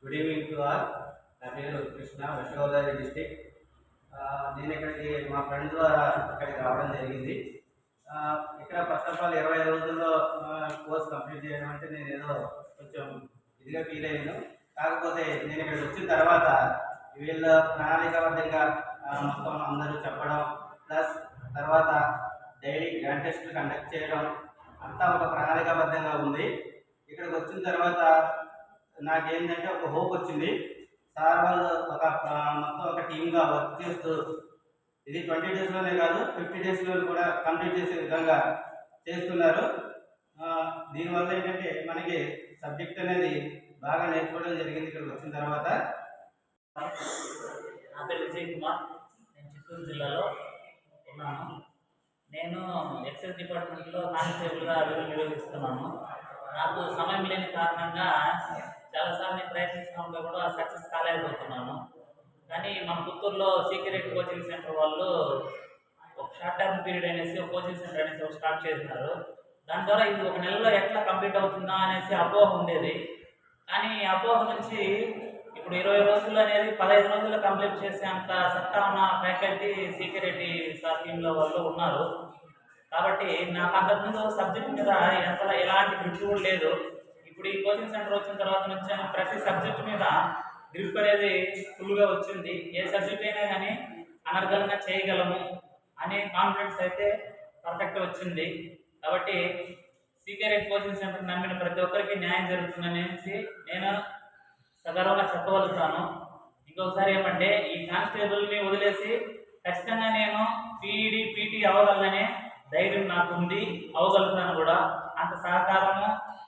Good evening to all. నా పేరు Krishna, west Godavari district. నేను ఇక్కడికి మా ఫ్రెండ్ ద్వారా ఇక్కడికి రావడం జరిగింది. ఇక్కడ ఫస్ట్ ఆఫ్ ఆల్ 20 రోజుల్లో కోర్స్ కంప్లీట్ చేయడం అంటే నేను ఏదో కొంచెం ఇదిగా ఫీల్ అయ్యాను. కాకపోతే నేను ఇక్కడికి వచ్చిన తర్వాత వీళ్ళ ప్రణాళికాబద్ధంగా మొత్తం అందరూ చెప్పడం, ప్లస్ తర్వాత డైలీ గ్రాండ్ టెస్టులు కండక్ట్ చేయడం అంతా ఒక ప్రణాళికాబద్ధంగా ఉంది. ఇక్కడికి వచ్చిన తర్వాత నాకేంటంటే ఒక హోప్ వచ్చింది. సార్ వాళ్ళు మొత్తం ఒక టీమ్గా వర్క్ చేస్తూ ఇది 20 డేస్లోనే కాదు 50 డేస్లో కూడా కంప్లీట్ చేసే విధంగా చేస్తున్నారు. దీనివల్ల ఏంటంటే మనకి సబ్జెక్ట్ అనేది బాగా నేర్చుకోవడం జరిగింది ఇక్కడికి వచ్చిన తర్వాత. నా పేరు విజయ్ కుమార్, నేను చిత్తూరు జిల్లాలో ఉన్నాను. నేను ఎక్సైజ్ డిపార్ట్మెంట్లో కానిస్టేబుల్గా విధులు నిర్వహిస్తున్నాను. నాకు సమయం లేని కారణంగా చాలాసార్లు నేను ప్రయత్నిస్తూ ఉంటే కూడా సక్సెస్ కాలేకపోతున్నాను. కానీ మన పుత్తూరులో సీక్రెట్ కోచింగ్ సెంటర్ వాళ్ళు ఒక షార్ట్ టర్మ్ పీరియడ్ అనేసి ఒక కోచింగ్ సెంటర్ అనేసి ఒక స్టార్ట్ చేస్తున్నారు. దాని ద్వారా ఇది ఒక నెలలో ఎట్లా కంప్లీట్ అవుతుందా అనేసి అపోహ ఉండేది. కానీ అపోహ నుంచి ఇప్పుడు 20 రోజులు అనేది 15 రోజుల్లో కంప్లీట్ చేసే అంత సత్తా ఉన్న ఫ్యాకల్టీ సీక్రెట్ సార్ టీంలో వాళ్ళు ఉన్నారు. కాబట్టి నాకు అంతకుముందు సబ్జెక్ట్ మీద అసలు ఎలాంటి గ్రిప్ కూడా లేదు. ఇప్పుడు ఈ కోచింగ్ సెంటర్ వచ్చిన తర్వాత నుంచి ప్రతి సబ్జెక్ట్ మీద గ్రిప్ అనేది ఫుల్గా వచ్చింది. ఏ సబ్జెక్ట్ అయినా కానీ అనర్గళంగా చేయగలము అనే కాన్ఫిడెన్స్ అయితే పర్ఫెక్ట్ వచ్చింది. కాబట్టి సీక్రెట్ కోచింగ్ సెంటర్ నమ్మిన ప్రతి ఒక్కరికి న్యాయం జరుగుతుందనేసి నేను సగర్వంగా చెప్పగలుగుతాను. ఇంకొకసారి ఏమంటే ఈ కానిస్టేబుల్ని వదిలేసి ఖచ్చితంగా నేను పీఈడి పీటీ అవ్వగలనే ధైర్యం నాకు ఉంది, అవ్వగలుగుతాను కూడా. అంత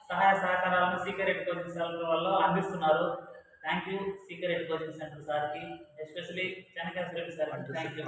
సహాయ సహకారాలను సీక్రెట్ కోచింగ్ సెంటర్ వాళ్ళు అందిస్తున్నారు. Thank you secret coaching centre సార్కి, especially Chennakeshwara Reddy sir. Thank you.